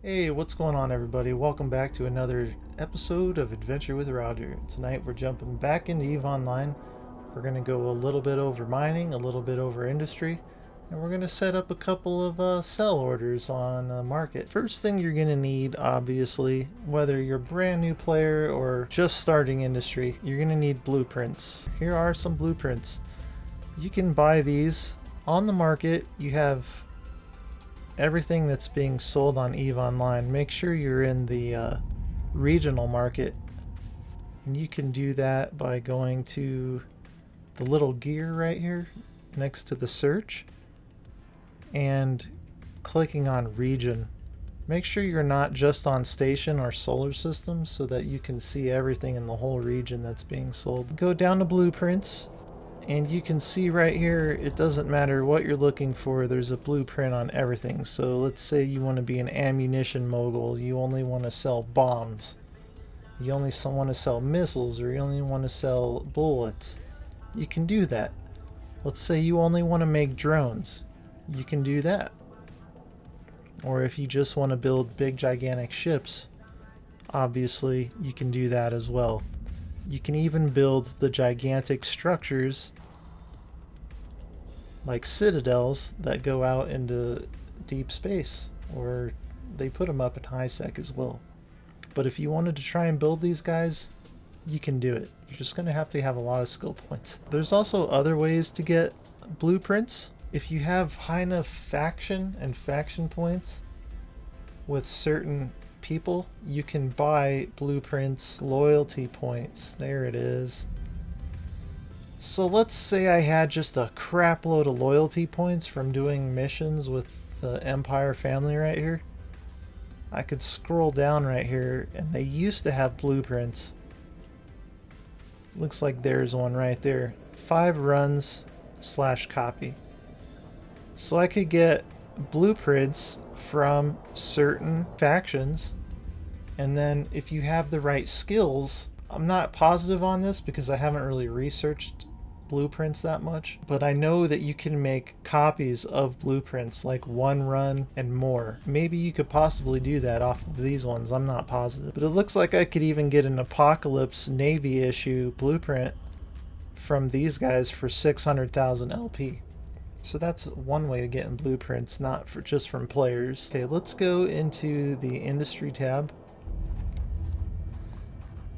Hey, what's going on, everybody? Welcome back to another episode of Adventure with Roger. Tonight we're jumping back into EVE Online. We're going to go a little bit over mining, a little bit over industry, and we're going to set up a couple of sell orders on the market. First thing you're going to need, obviously, whether you're a brand new player or just starting industry, you're going to need blueprints. Here are some blueprints. You can buy these on the market. You have everything that's being sold on EVE Online. Make sure you're in the regional market, and you can do that by going to the little gear right here next to the search and clicking on region. Make sure you're not just on station or solar system so that you can see everything in the whole region that's being sold. Go down to blueprints, and you can see right here, it doesn't matter what you're looking for, there's a blueprint on everything. So let's say you want to be an ammunition mogul, you only want to sell bombs, you only want to sell missiles, or you only want to sell bullets. You can do that. Let's say you only want to make drones, you can do that. Or if you just want to build big gigantic ships, obviously you can do that as well. You can even build the gigantic structures like citadels that go out into deep space, or they put them up in high sec as well. But if you wanted to try and build these guys, you can do it. You're just going to have a lot of skill points. There's also other ways to get blueprints. If you have high enough faction and faction points with certain people, you can buy blueprints, loyalty points. There it is. So let's say I had just a crap load of loyalty points from doing missions with the Empire family right here. I could scroll down right here, and they used to have blueprints. Looks like there's one right there. 5 runs / copy. So I could get blueprints from certain factions, and then if you have the right skills, I'm not positive on this because I haven't really researched blueprints that much, but I know that you can make copies of blueprints, like 1 run and more. Maybe you could possibly do that off of these ones, I'm not positive. But it looks like I could even get an Apocalypse Navy issue blueprint from these guys for 600,000 LP. So that's one way of getting blueprints, not for just from players. Okay, let's go into the industry tab.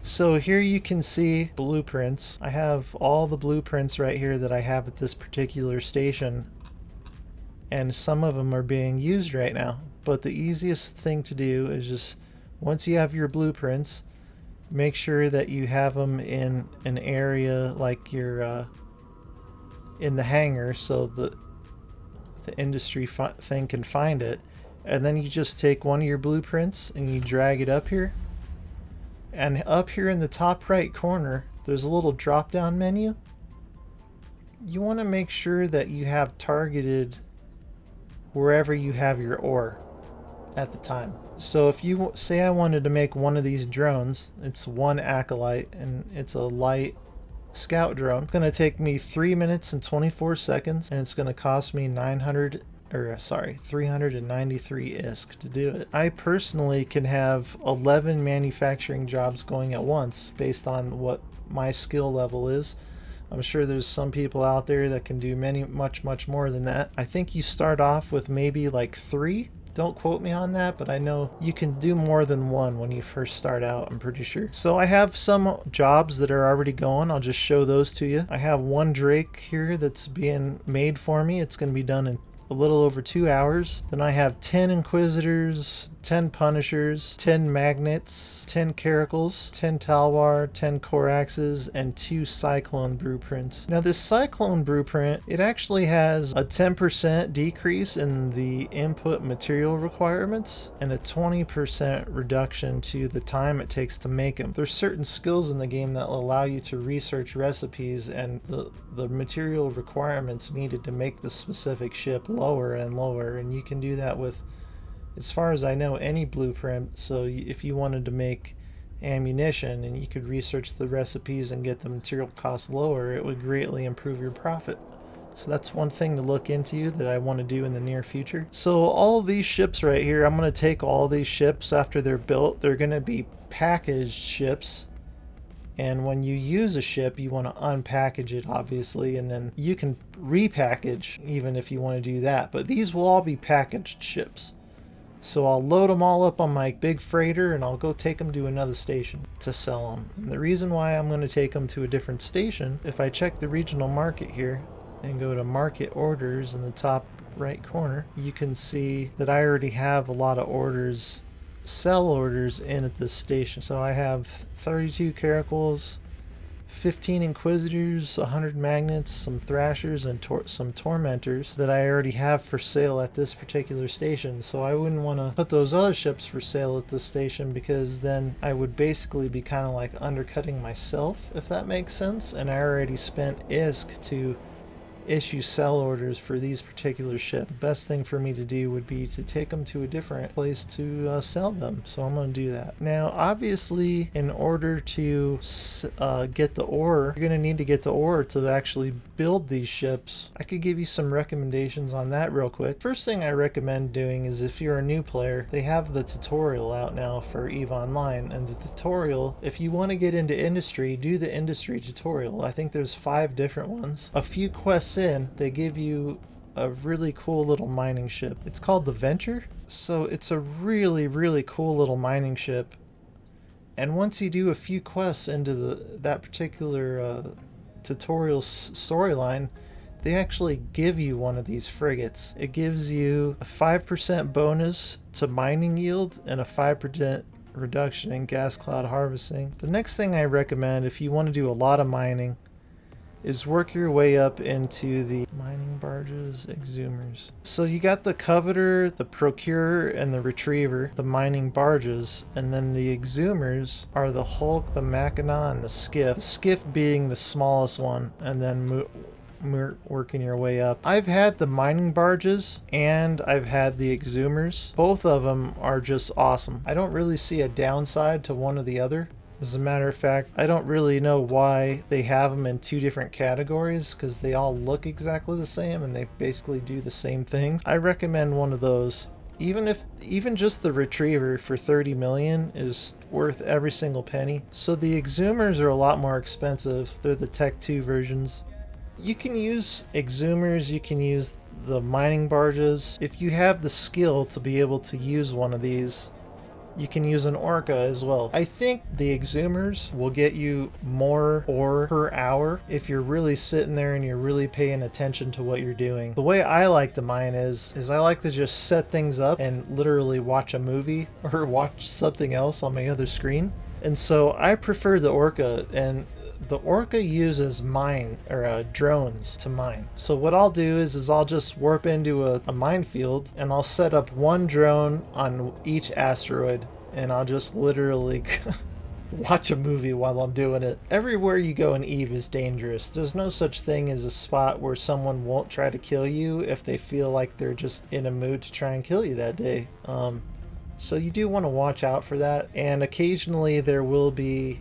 So here you can see blueprints. I have all the blueprints right here that I have at this particular station, and some of them are being used right now. But the easiest thing to do is just, once you have your blueprints, make sure that you have them in an area like your in the hangar, so the industry thing can find it. And then you just take one of your blueprints and you drag it up here. And up here in the top right corner, there's a little drop down menu. You want to make sure that you have targeted wherever you have your ore at the time. So if you say I wanted to make one of these drones, it's 1 acolyte and it's a light scout drone. It's going to take me 3 minutes and 24 seconds, and it's going to cost me 393 ISK to do it. I personally can have 11 manufacturing jobs going at once based on what my skill level is. I'm sure there's some people out there that can do much more than that. I think you start off with maybe like 3. Don't quote me on that, but I know you can do more than 1 when you first start out, I'm pretty sure. So I have some jobs that are already going. I'll just show those to you. I have 1 Drake here that's being made for me. It's going to be done in a little over 2 hours. Then I have 10 Inquisitors, 10 Punishers, 10 Magnets, 10 Caracals, 10 Talwar, 10 Coraxes, and 2 Cyclone Blueprints. Now this Cyclone Blueprint, it actually has a 10% decrease in the input material requirements and a 20% reduction to the time it takes to make them. There's certain skills in the game that will allow you to research recipes and the material requirements needed to make the specific ship lower and lower, and you can do that with, as far as I know, any blueprint. So if you wanted to make ammunition and you could research the recipes and get the material cost lower, it would greatly improve your profit. So that's one thing to look into that I want to do in the near future. So all of these ships right here, I'm going to take all these ships after they're built. They're going to be packaged ships. And when you use a ship, you want to unpackage it, obviously, and then you can repackage even if you want to do that. But these will all be packaged ships. So I'll load them all up on my big freighter and I'll go take them to another station to sell them. And the reason why I'm going to take them to a different station, if I check the regional market here and go to market orders in the top right corner, you can see that I already have a lot of orders, sell orders in at this station. So I have 32 caracals, 15 inquisitors, 100 magnets, some thrashers, and some tormentors that I already have for sale at this particular station. So I wouldn't want to put those other ships for sale at this station, because then I would basically be kind of like undercutting myself, if that makes sense. And I already spent ISK to issue sell orders for these particular ships. The best thing for me to do would be to take them to a different place to sell them. So I'm going to do that. Now, obviously, in order to get the ore, you're going to need to get the ore to actually build these ships. I could give you some recommendations on that real quick. First thing I recommend doing is, if you're a new player, they have the tutorial out now for EVE Online, and the tutorial, if you want to get into industry, do the industry tutorial. I think there's 5 different ones. A few quests in, they give you a really cool little mining ship. It's called the Venture. So it's a really cool little mining ship. And once you do a few quests into that particular tutorial storyline, they actually give you one of these frigates. It gives you a 5% bonus to mining yield and a 5% reduction in gas cloud harvesting. The next thing I recommend, if you want to do a lot of mining, is work your way up into the mining barges, exhumers. So you got the Coveter, the Procurer, and the Retriever, the mining barges, and then the exhumers are the Hulk, the Mackinac, and the Skiff. The Skiff being the smallest one, and then working your way up. I've had the mining barges and I've had the exhumers. Both of them are just awesome. I don't really see a downside to one or the other. As a matter of fact, I don't really know why they have them in 2 different categories, because they all look exactly the same and they basically do the same things. I recommend one of those. Even just the Retriever for 30 million is worth every single penny. So the exhumers are a lot more expensive. They're the Tech 2 versions. You can use exhumers, you can use the mining barges. If you have the skill to be able to use one of these, you can use an Orca as well. I think the exhumers will get you more ore per hour if you're really sitting there and you're really paying attention to what you're doing. The way I like to mine is I like to just set things up and literally watch a movie or watch something else on my other screen. And so I prefer the Orca, and the Orca uses drones to mine. So what I'll do is I'll just warp into a minefield, and I'll set up one drone on each asteroid, and I'll just literally watch a movie while I'm doing it. Everywhere you go in EVE is dangerous. There's no such thing as a spot where someone won't try to kill you if they feel like they're just in a mood to try and kill you that day. So you do want to watch out for that, and occasionally there will be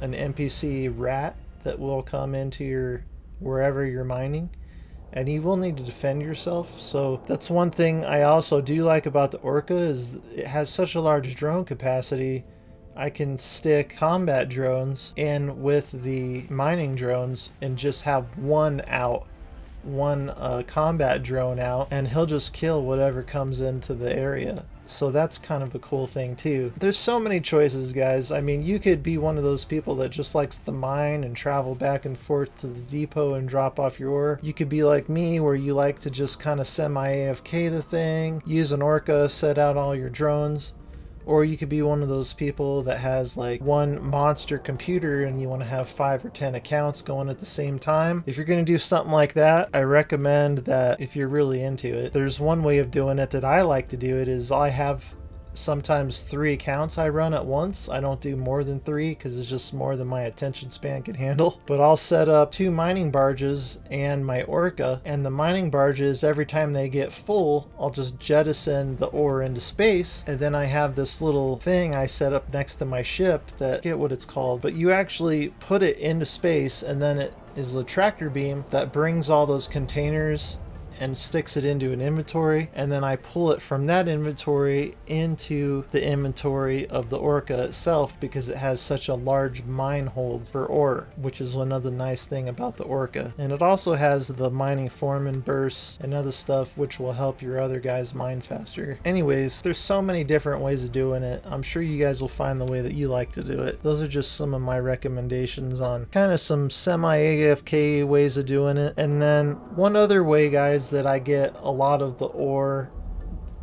an NPC rat that will come into wherever you're mining, and you will need to defend yourself. So that's one thing I also do like about the Orca, is it has such a large drone capacity. I can stick combat drones in with the mining drones and just have one combat drone out, and he'll just kill whatever comes into the area. So that's kind of a cool thing too. There's so many choices, guys. I mean, you could be one of those people that just likes to mine and travel back and forth to the depot and drop off your ore. You could be like me, where you like to just kind of semi-AFK the thing, use an Orca, set out all your drones. Or you could be one of those people that has like one monster computer and you want to have 5 or 10 accounts going at the same time. If you're going to do something like that, I recommend that if you're really into it, there's one way of doing it that I like to do it is I have sometimes 3 accounts I run at once. I don't do more than 3 because it's just more than my attention span can handle. But I'll set up 2 mining barges and my Orca, and the mining barges, every time they get full, I'll just jettison the ore into space, and then I have this little thing I set up next to my ship that I forget what it's called, but you actually put it into space, and then it is the tractor beam that brings all those containers and sticks it into an inventory, and then I pull it from that inventory into the inventory of the Orca itself because it has such a large mine hold for ore, which is another nice thing about the Orca. And it also has the mining foreman bursts and other stuff which will help your other guys mine faster. Anyways, there's so many different ways of doing it. I'm sure you guys will find the way that you like to do it. Those are just some of my recommendations on kind of some semi-AFK ways of doing it. And then one other way, guys, that I get a lot of the ore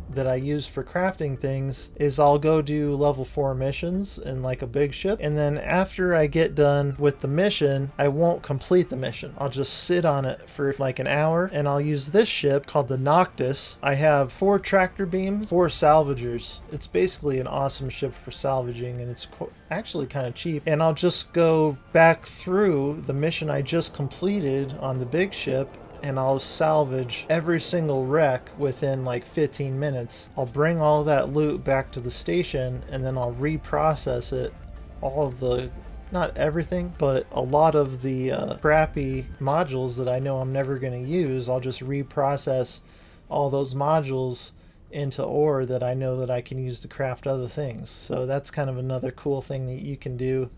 that I use for crafting things is I'll go do level 4 missions in like a big ship, and then after I get done with the mission, I won't complete the mission. I'll just sit on it for like an hour, and I'll use this ship called the Noctis. I have 4 tractor beams, 4 salvagers. It's basically an awesome ship for salvaging, and it's actually kind of cheap. And I'll just go back through the mission I just completed on the big ship, and I'll salvage every single wreck within like 15 minutes. I'll bring all that loot back to the station, and then I'll reprocess it. All of the, not everything, but a lot of the crappy modules that I know I'm never going to use, I'll just reprocess all those modules into ore that I know that I can use to craft other things. So that's kind of another cool thing that you can do.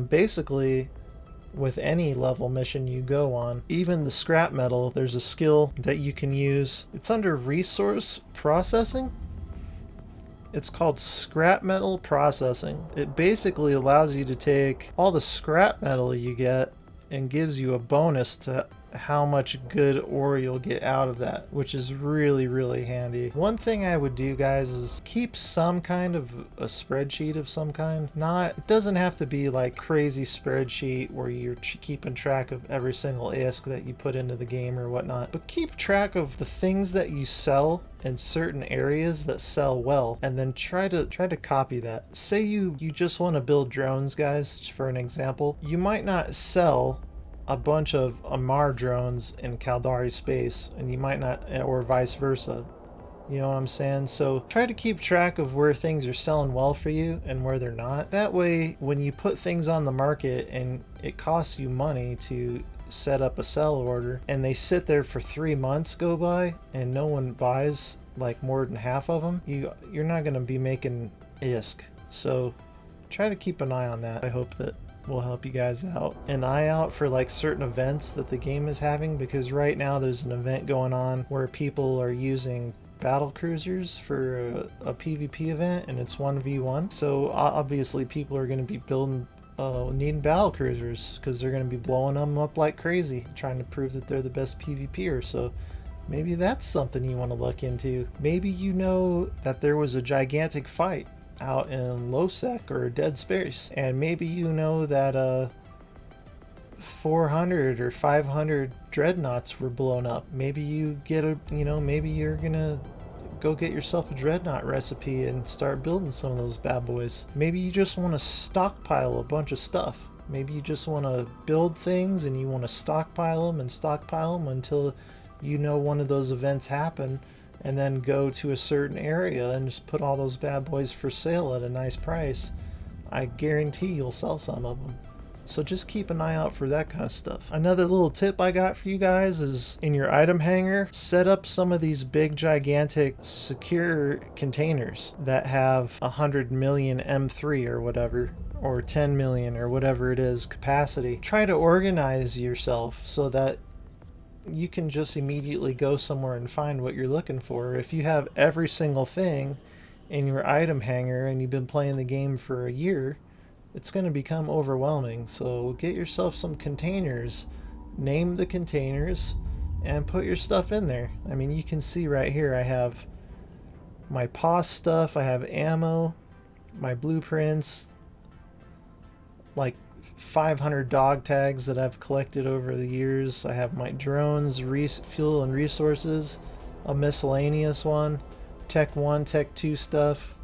Basically, with any level mission you go on, even the scrap metal, there's a skill that you can use. It's under resource processing. It's called scrap metal processing. It basically allows you to take all the scrap metal you get and gives you a bonus to how much good ore you'll get out of that, which is really, really handy. One thing I would do, guys, is keep some kind of a spreadsheet of some kind. It doesn't have to be like crazy spreadsheet where you're keeping track of every single ISK that you put into the game or whatnot, but keep track of the things that you sell in certain areas that sell well, and then try to copy that. Say you just want to build drones, guys, for an example. You might not sell a bunch of Amarr drones in Caldari space, and you might not, or vice versa. You know what I'm saying? So try to keep track of where things are selling well for you and where they're not. That way, when you put things on the market and it costs you money to set up a sell order, and they sit there for 3 months go by and no one buys like more than half of them, you're not going to be making ISK. So try to keep an eye on that. I hope that will help you guys out. An eye out for like certain events that the game is having, because right now there's an event going on where people are using battle cruisers for a PvP event, and it's 1v1. So obviously people are going to be needing battle cruisers because they're going to be blowing them up like crazy, trying to prove that they're the best PvPer. So maybe that's something you want to look into. Maybe you know that there was a gigantic fight out in Lowsec or Dead Space, and maybe you know that 400 or 500 dreadnoughts were blown up. Maybe you get maybe you're gonna go get yourself a dreadnought recipe and start building some of those bad boys. Maybe you just want to stockpile a bunch of stuff. Maybe you just want to build things and you want to stockpile them until you know one of those events happen, and then go to a certain area and just put all those bad boys for sale at a nice price. I guarantee you'll sell some of them. So just keep an eye out for that kind of stuff. Another little tip I got for you guys is in your item hanger, set up some of these big gigantic secure containers that have 100 million M3 or whatever, or 10 million or whatever it is capacity. Try to organize yourself so that you can just immediately go somewhere and find what you're looking for. If you have every single thing in your item hanger and you've been playing the game for a year, it's going to become overwhelming. So get yourself some containers, name the containers, and put your stuff in there. I mean, you can see right here I have my POS stuff, I have ammo, my blueprints, like 500 dog tags that I've collected over the years. I have my drones, fuel and resources, a miscellaneous one, Tech 1, Tech 2 stuff.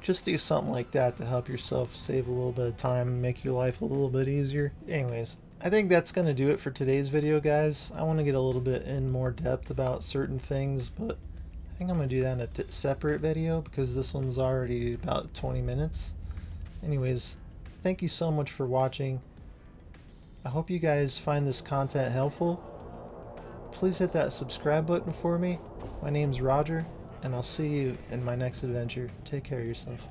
Just do something like that to help yourself save a little bit of time and make your life a little bit easier. Anyways, I think that's going to do it for today's video, guys. I want to get a little bit in more depth about certain things, but I think I'm going to do that in a separate video because this one's already about 20 minutes. Anyways, thank you so much for watching. I hope you guys find this content helpful. Please hit that subscribe button for me. My name's Roger, and I'll see you in my next adventure. Take care of yourself.